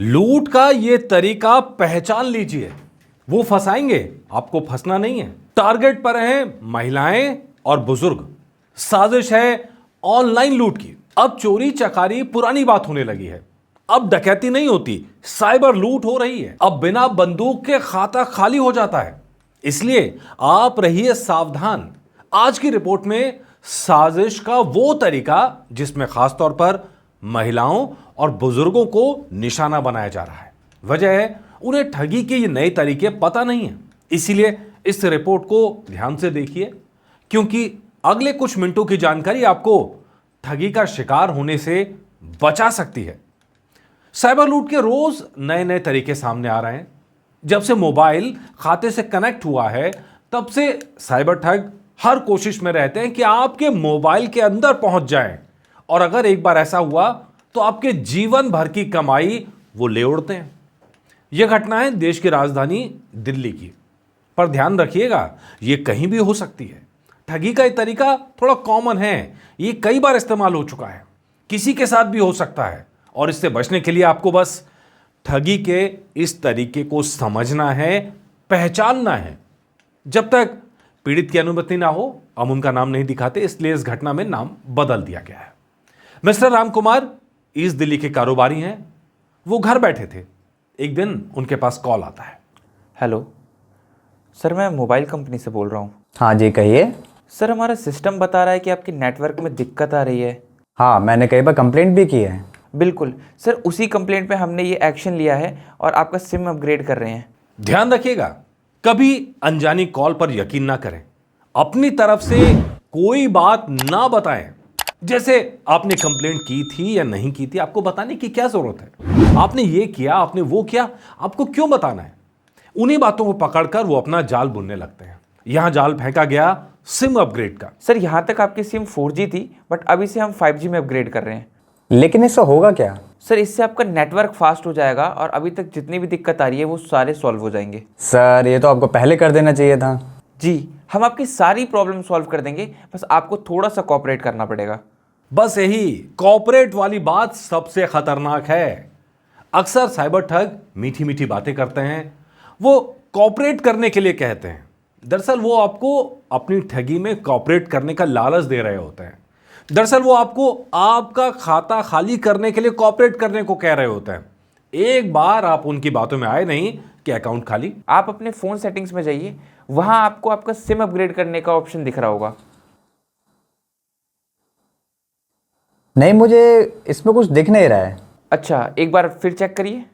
लूट का ये तरीका पहचान लीजिए। वो फंसाएंगे, आपको फंसना नहीं है। टारगेट पर हैं महिलाएं और बुजुर्ग। साजिश है ऑनलाइन लूट की। अब चोरी चकारी पुरानी बात होने लगी है। अब डकैती नहीं होती, साइबर लूट हो रही है। अब बिना बंदूक के खाता खाली हो जाता है। इसलिए आप रहिए सावधान। आज की रिपोर्ट में साजिश का वो तरीका जिसमें खासतौर पर महिलाओं और बुजुर्गों को निशाना बनाया जा रहा है। वजह है उन्हें ठगी के ये नए तरीके पता नहीं है। इसीलिए इस रिपोर्ट को ध्यान से देखिए, क्योंकि अगले कुछ मिनटों की जानकारी आपको ठगी का शिकार होने से बचा सकती है। साइबर लूट के रोज नए नए तरीके सामने आ रहे हैं। जब से मोबाइल खाते से कनेक्ट हुआ है, तब से साइबर ठग हर कोशिश में रहते हैं कि आपके मोबाइल के अंदर पहुंच जाएं, और अगर एक बार ऐसा हुआ तो आपके जीवन भर की कमाई वो ले उड़ते हैं। यह घटना है देश की राजधानी दिल्ली की। पर ध्यान रखिएगा, यह कहीं भी हो सकती है। ठगी का यह तरीका थोड़ा कॉमन है, यह कई बार इस्तेमाल हो चुका है, किसी के साथ भी हो सकता है। और इससे बचने के लिए आपको बस ठगी के इस तरीके को समझना है, पहचानना है। जब तक पीड़ित की अनुमति ना हो, हम उनका नाम नहीं दिखाते, इसलिए इस घटना में नाम बदल दिया गया है। मिस्टर राम कुमार ईस्ट दिल्ली के कारोबारी हैं। वो घर बैठे थे। एक दिन उनके पास कॉल आता है। हेलो सर, मैं मोबाइल कंपनी से बोल रहा हूँ। हाँ जी, कहिए। सर, हमारा सिस्टम बता रहा है कि आपके नेटवर्क में दिक्कत आ रही है। हाँ, मैंने कई बार कंप्लेंट भी की है। बिल्कुल सर, उसी कंप्लेंट पे हमने ये एक्शन लिया है और आपका सिम अपग्रेड कर रहे हैं। ध्यान रखिएगा, कभी अनजानी कॉल पर यकीन ना करें। अपनी तरफ से कोई बात ना बताएं। जैसे आपने कंप्लेंट की थी या नहीं की थी, आपको बताने की क्या जरूरत है। आपने ये किया, आपने वो किया, आपको क्यों बताना है। उन्हीं बातों को पकड़कर वो अपना जाल बुनने लगते हैं। यहां जाल फेंका गया सिम अपग्रेड का। सर, यहाँ तक आपकी सिम 4G थी, बट अभी से हम 5G में अपग्रेड कर रहे हैं। लेकिन इससे होगा क्या? सर, इससे आपका नेटवर्क फास्ट हो जाएगा और अभी तक जितनी भी दिक्कत आ रही है वो सारे सॉल्व हो जाएंगे। सर, ये तो आपको पहले कर देना चाहिए था। जी, हम आपकी सारी प्रॉब्लम सॉल्व कर देंगे, बस आपको थोड़ा सा कोऑपरेट करना पड़ेगा। बस यही कॉपरेट वाली बात सबसे खतरनाक है। अक्सर साइबर ठग मीठी मीठी बातें करते हैं, वो कॉपरेट करने के लिए कहते हैं। दरअसल वो आपको अपनी ठगी में कॉपरेट करने का लालच दे रहे होते हैं। दरअसल वो आपको आपका खाता खाली करने के लिए कॉपरेट करने को कह रहे होते हैं। एक बार आप उनकी बातों में आए नहीं कि अकाउंट खाली। आप अपने फ़ोन सेटिंग्स में जाइए, वहाँ आपको आपका सिम अपग्रेड करने का ऑप्शन दिख रहा होगा। नहीं, मुझे इसमें कुछ दिख नहीं रहा है। अच्छा, एक बार फिर चेक करिए।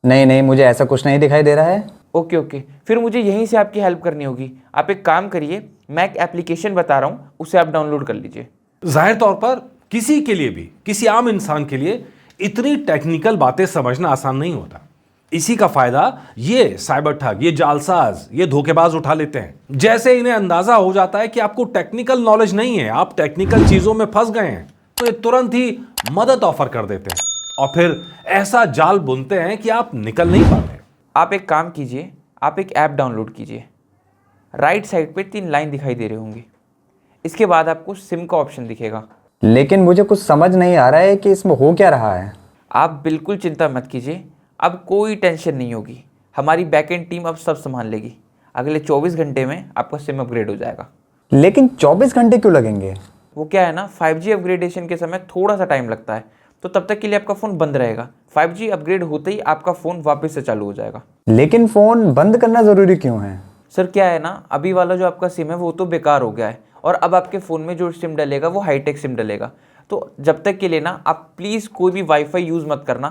नहीं नहीं, मुझे ऐसा कुछ नहीं दिखाई दे रहा है। ओके, फिर मुझे यहीं से आपकी हेल्प करनी होगी। आप एक काम करिए, मैं एक एप्लीकेशन बता रहा हूँ, उसे आप डाउनलोड कर लीजिए। जाहिर तौर पर किसी के लिए भी, किसी आम इंसान के लिए इतनी टेक्निकल बातें समझना आसान नहीं होता। इसी का फायदा ये साइबर ठग, ये जालसाज, ये धोखेबाज उठा लेते हैं। जैसे इन्हें अंदाजा हो जाता है कि आपको टेक्निकल नॉलेज नहीं है, आप टेक्निकल चीजों में फंस गए हैं, तो ये तुरंत ही मदद ऑफर कर देते हैं और फिर ऐसा जाल बुनते हैं कि आप निकल नहीं पाते। आप एक काम कीजिए, आप एक ऐप डाउनलोड कीजिए। राइट साइड पे 3 लाइन दिखाई दे रही होंगी। इसके बाद आपको सिम का ऑप्शन दिखेगा। लेकिन मुझे कुछ समझ नहीं आ रहा है कि इसमें हो क्या रहा है। आप बिल्कुल चिंता मत कीजिए, अब कोई टेंशन नहीं होगी। हमारी बैकएंड टीम अब सब संभाल लेगी। अगले 24 घंटे में आपका सिम अपग्रेड हो जाएगा। लेकिन 24 घंटे क्यों लगेंगे? वो क्या है ना, 5G अपग्रेडेशन के समय थोड़ा सा टाइम लगता है, तो तब तक के लिए आपका फ़ोन बंद रहेगा। 5G अपग्रेड होते ही आपका फ़ोन वापस से चालू हो जाएगा। लेकिन फ़ोन बंद करना ज़रूरी क्यों है? सर, क्या है ना, अभी वाला जो आपका सिम है वो तो बेकार हो गया है, और अब आपके फ़ोन में जो सिम डलेगा वो हाईटेक सिम डलेगा। तो जब तक के लिए ना आप प्लीज़ कोई भी वाईफाई यूज़ मत करना,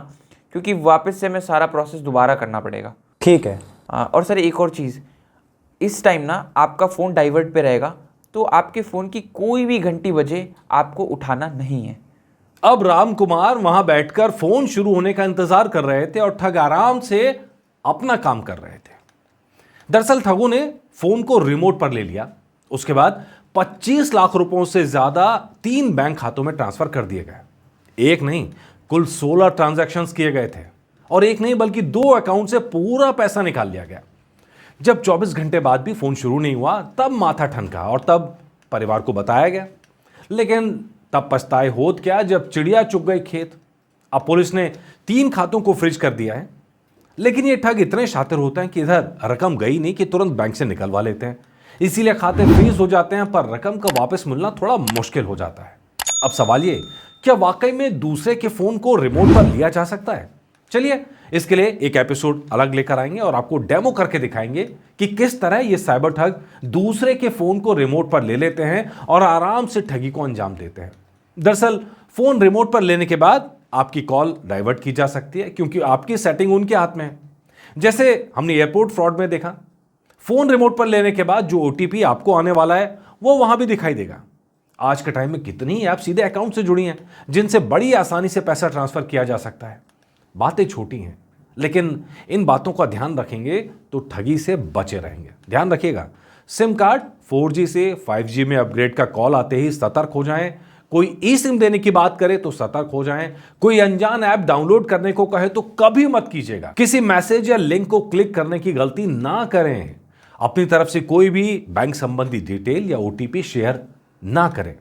क्योंकि वापस से हमें सारा प्रोसेस दोबारा करना पड़ेगा। ठीक है। और सर, एक और चीज़, इस टाइम ना आपका फ़ोन डाइवर्ट पे रहेगा, तो आपके फ़ोन की कोई भी घंटी बजे आपको उठाना नहीं है। अब राम कुमार वहां बैठकर फोन शुरू होने का इंतजार कर रहे थे और ठग आराम से अपना काम कर रहे थे। दरअसल ठगों ने फोन को रिमोट पर ले लिया। उसके बाद 25 लाख रुपयों से ज्यादा 3 बैंक खातों में ट्रांसफर कर दिए गए। एक नहीं, कुल 16 ट्रांजैक्शंस किए गए थे, और एक नहीं बल्कि 2 अकाउंट से पूरा पैसा निकाल लिया गया। जब 24 घंटे बाद भी फोन शुरू नहीं हुआ, तब माथा ठनका और तब परिवार को बताया गया। लेकिन तब पछताए होत क्या जब चिड़िया चुग गई खेत। अब पुलिस ने 3 खातों को फ्रीज कर दिया है, लेकिन ये ठग इतने शातिर होते हैं कि इधर रकम गई नहीं कि तुरंत बैंक से निकलवा लेते हैं। इसीलिए खाते फ्रीज हो जाते हैं, पर रकम का वापस मिलना थोड़ा मुश्किल हो जाता है। अब सवाल ये, क्या वाकई में दूसरे के फोन को रिमोट पर लिया जा सकता है? चलिए इसके लिए एक एपिसोड अलग लेकर आएंगे और आपको डेमो करके दिखाएंगे कि किस तरह ये साइबर ठग दूसरे के फोन को रिमोट पर ले लेते हैं और आराम से ठगी को अंजाम देते हैं। दरअसल फोन रिमोट पर लेने के बाद आपकी कॉल डाइवर्ट की जा सकती है, क्योंकि आपकी सेटिंग उनके हाथ में है। जैसे हमने एयरपोर्ट फ्रॉड में देखा, फोन रिमोट पर लेने के बाद जो ओटीपी आपको आने वाला है वो वहां भी दिखाई देगा। आज के टाइम में कितनी ऐप सीधे अकाउंट से जुड़ी हैं, जिनसे बड़ी आसानी से पैसा ट्रांसफर किया जा सकता है। बातें छोटी हैं, लेकिन इन बातों का ध्यान रखेंगे तो ठगी से बचे रहेंगे। ध्यान रखिएगा, सिम कार्ड 4G से 5G में अपग्रेड का कॉल आते ही सतर्क हो जाएं। कोई ई सिम देने की बात करे तो सतर्क हो जाएं। कोई अनजान ऐप डाउनलोड करने को कहे तो कभी मत कीजिएगा। किसी मैसेज या लिंक को क्लिक करने की गलती ना करें। अपनी तरफ से कोई भी बैंक संबंधी डिटेल या ओटीपी शेयर ना करें।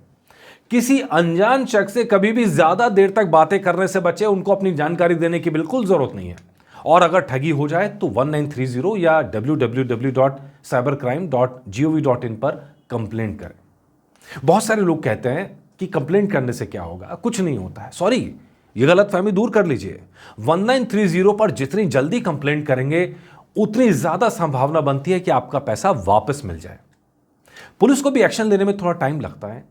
किसी अनजान शख्स से कभी भी ज्यादा देर तक बातें करने से बचे, उनको अपनी जानकारी देने की बिल्कुल जरूरत नहीं है। और अगर ठगी हो जाए तो 1930 या www.cybercrime.gov.in पर कंप्लेंट करें। बहुत सारे लोग कहते हैं कि कंप्लेंट करने से क्या होगा, कुछ नहीं होता है। सॉरी, ये गलतफहमी दूर कर लीजिए। 1930 पर जितनी जल्दी कंप्लेंट करेंगे उतनी ज्यादा संभावना बनती है कि आपका पैसा वापस मिल जाए। पुलिस को भी एक्शन लेने में थोड़ा टाइम लगता है,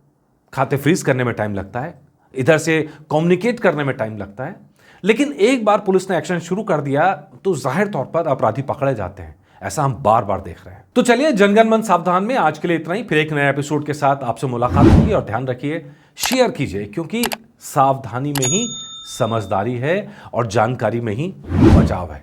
खाते फ्रीज करने में टाइम लगता है, इधर से कम्युनिकेट करने में टाइम लगता है, लेकिन एक बार पुलिस ने एक्शन शुरू कर दिया तो जाहिर तौर पर अपराधी पकड़े जाते हैं। ऐसा हम बार बार देख रहे हैं। तो चलिए, जनगण मन सावधान में आज के लिए इतना ही। फिर एक नए एपिसोड के साथ आपसे मुलाकात होगी। और ध्यान रखिए, शेयर कीजिए, क्योंकि सावधानी में ही समझदारी है और जानकारी में ही बचाव है।